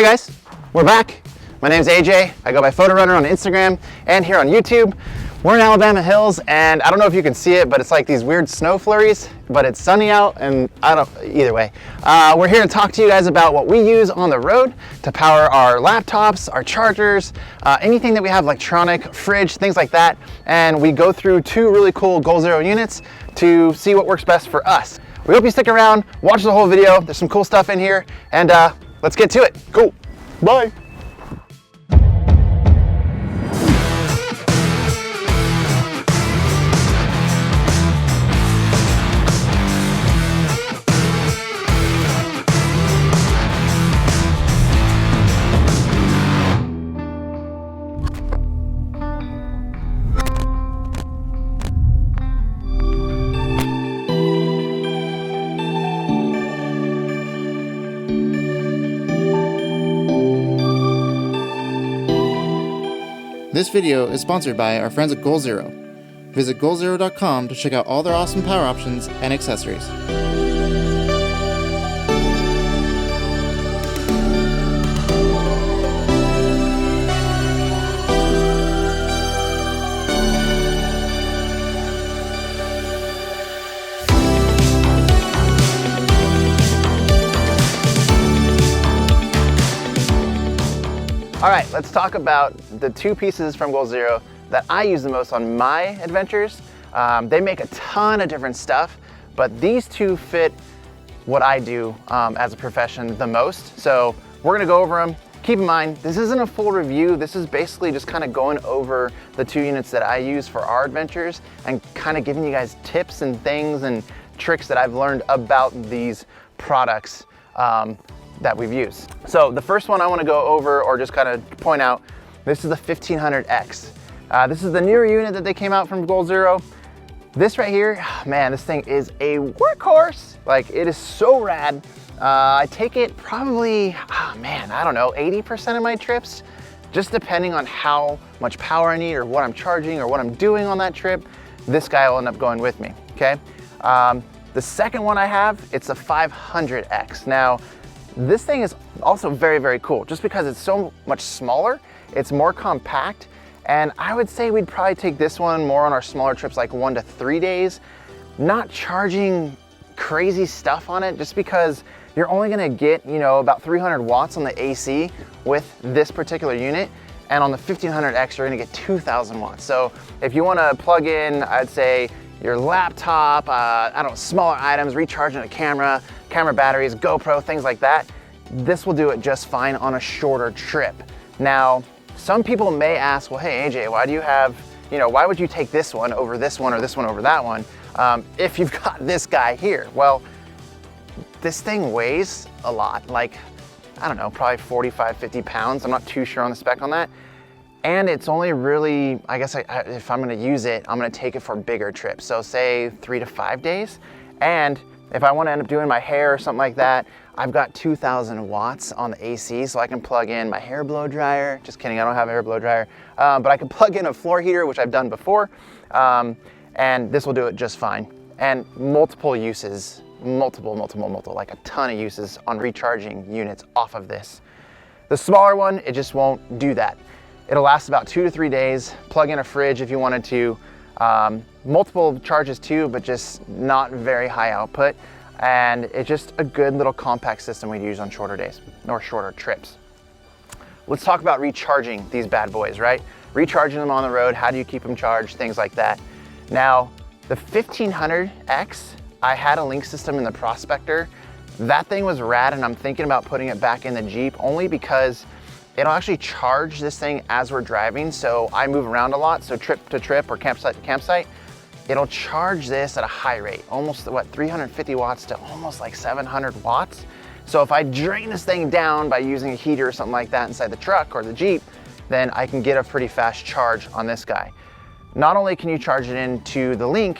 Hey guys, we're back. My name's AJ. I go by FOTORNR on Instagram and here on YouTube. We're in Alabama Hills, and I don't know if you can see it, but it's like these weird snow flurries, but it's sunny out, and either way. We're here to talk to you guys about what we use on the road to power our laptops, our chargers, anything that we have electronic, fridge, things like that. And we go through two really cool Goal Zero units to see what works best for us. We hope you stick around, watch the whole video. There's some cool stuff in here, and let's get to it. Cool. Bye. This video is sponsored by our friends at Goal Zero. Visit goalzero.com to check out all their awesome power options and accessories. All right, let's talk about the two pieces from Goal Zero that I use the most on my adventures. They make a ton of different stuff, but these two fit what I do as a profession the most. So we're gonna go over them. Keep in mind, this isn't a full review. This is basically just kind of going over the two units that I use for our adventures and kind of giving you guys tips and things and tricks that I've learned about these products that we've used. So the first one I want to go over, or just kind of point out, this is the 1500X. This is the newer unit that they came out from Goal Zero. This right here, man, this thing is a workhorse. Like, it is so rad. I take it probably, I don't know, 80% of my trips, just depending on how much power I need or what I'm charging or what I'm doing on that trip. This guy will end up going with me, okay? The second one I have, it's a 500X. Now, this thing is also very, very cool just because it's so much smaller, it's more compact, and I would say we'd probably take this one more on our smaller trips, like 1 to 3 days, not charging crazy stuff on it, just because you're only gonna get, you know, about 300 watts on the AC with this particular unit, and on the 1500X, you're gonna get 2000 watts. So if you wanna plug in, I'd say, your laptop, I don't know, smaller items, recharging a camera batteries, GoPro, things like that, this will do it just fine on a shorter trip. Now, some people may ask, well, hey, AJ, why do you have, why would you take this one over this one or this one over that one if you've got this guy here? Well, this thing weighs a lot, like, I don't know, probably 45, 50 pounds. I'm not too sure on the spec on that. And it's only really, I guess if I'm gonna use it, I'm gonna take it for bigger trips. So say 3 to 5 days. And if I wanna end up doing my hair or something like that, I've got 2000 watts on the AC, so I can plug in my hair blow dryer. Just kidding, I don't have a hair blow dryer. But I can plug in a floor heater, which I've done before. And this will do it just fine. And multiple uses, multiple, like a ton of uses on recharging units off of this. The smaller one, it just won't do that. It'll last about 2 to 3 days. Plug in a fridge if you wanted to. Multiple charges too, but just not very high output. And it's just a good little compact system we use on shorter days or shorter trips. Let's talk about recharging these bad boys, right? Recharging them on the road, how do you keep them charged, things like that. Now, the 1500X, I had a link system in the Prospector. That thing was rad, and I'm thinking about putting it back in the Jeep only because it'll actually charge this thing as we're driving. So I move around a lot, so trip to trip or campsite to campsite, it'll charge this at a high rate, almost 350 watts to almost like 700 watts. So if I drain this thing down by using a heater or something like that inside the truck or the Jeep, then I can get a pretty fast charge on this guy. Not only can you charge it into the link,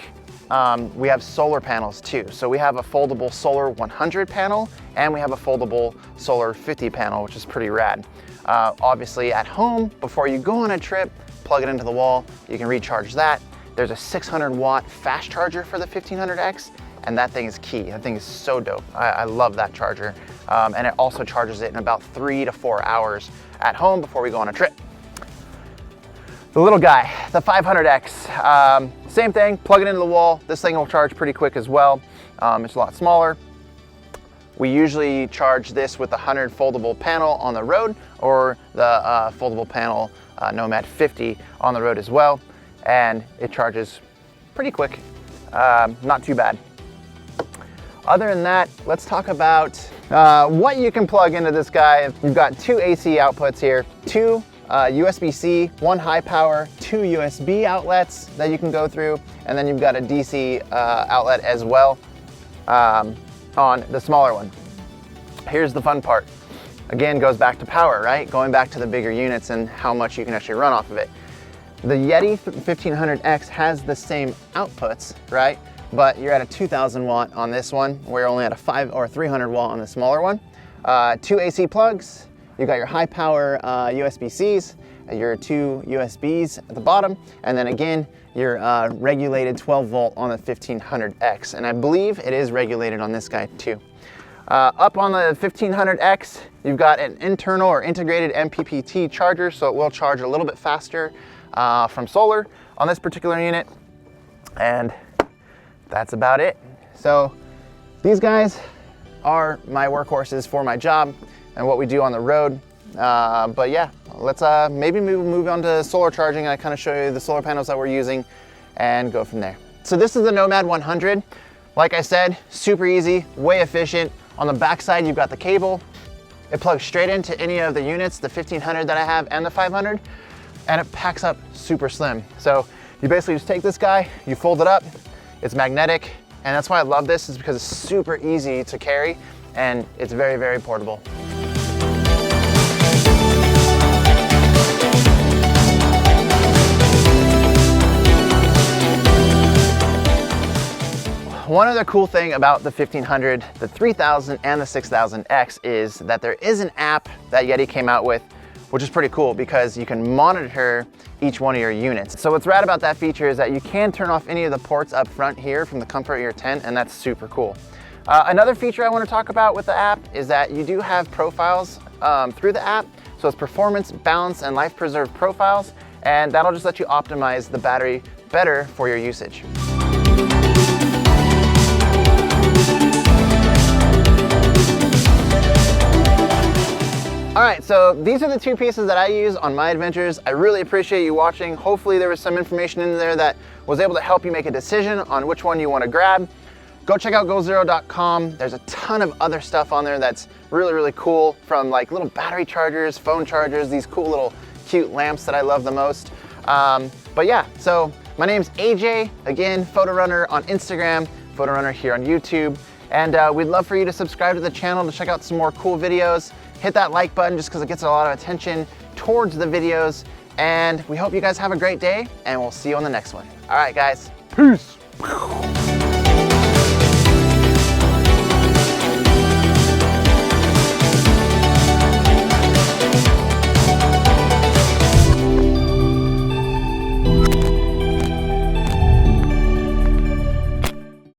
we have solar panels too. So we have a foldable solar 100 panel and we have a foldable solar 50 panel, which is pretty rad. Obviously at home, before you go on a trip, plug it into the wall, you can recharge that. There's a 600 watt fast charger for the 1500X, and that thing is key. That thing is so dope. I love that charger. and it also charges it in about 3 to 4 hours at home before we go on a trip. The little guy, the 500X, same thing, plug it into the wall. This thing will charge pretty quick as well. It's a lot smaller. We usually charge this with the 100 foldable panel on the road, or the foldable panel Nomad 50 on the road as well. And it charges pretty quick, not too bad. Other than that, let's talk about what you can plug into this guy. You've got 2 AC outputs here, 2 USB-C, 1 high power, 2 USB outlets that you can go through, and then you've got a DC outlet as well on the smaller one. Here's the fun part. Again, goes back to power, right? Going back to the bigger units and how much you can actually run off of it. The Yeti 1500X has the same outputs, right? But you're at a 2000 watt on this one. We're only at a 5 or 300 watt on the smaller one. 2 AC plugs. You've got your high power USB-Cs, your 2 USBs at the bottom, and then again, your regulated 12 volt on the 1500X. And I believe it is regulated on this guy too. Up on the 1500X, you've got an internal or integrated MPPT charger, so it will charge a little bit faster from solar on this particular unit. And that's about it. So these guys are my workhorses for my job and what we do on the road. But yeah, let's maybe move on to solar charging. I kind of show you the solar panels that we're using and go from there. So this is the Nomad 100. Like I said, super easy, way efficient. On the back side, you've got the cable. It plugs straight into any of the units, the 1500 that I have and the 500, and it packs up super slim. So you basically just take this guy, you fold it up, it's magnetic, and that's why I love this, is because it's super easy to carry and it's very, very portable. One other cool thing about the 1500, the 3000, and the 6000X is that there is an app that Yeti came out with, which is pretty cool because you can monitor each one of your units. So what's rad about that feature is that you can turn off any of the ports up front here from the comfort of your tent, and that's super cool. Another feature I want to talk about with the app is that you do have profiles through the app. So it's performance, balance, and life preserved profiles, and that'll just let you optimize the battery better for your usage. All right, so these are the 2 pieces that I use on my adventures. I really appreciate you watching. Hopefully there was some information in there that was able to help you make a decision on which one you want to grab. Go check out goalzero.com. There's a ton of other stuff on there that's really, really cool, from like little battery chargers, phone chargers, these cool little cute lamps that I love the most. But yeah, so my name's AJ, again, FOTORNR on Instagram, FOTORNR here on YouTube. And we'd love for you to subscribe to the channel to check out some more cool videos. Hit that like button just because it gets a lot of attention towards the videos. And we hope you guys have a great day, and we'll see you on the next one. All right, guys. Peace.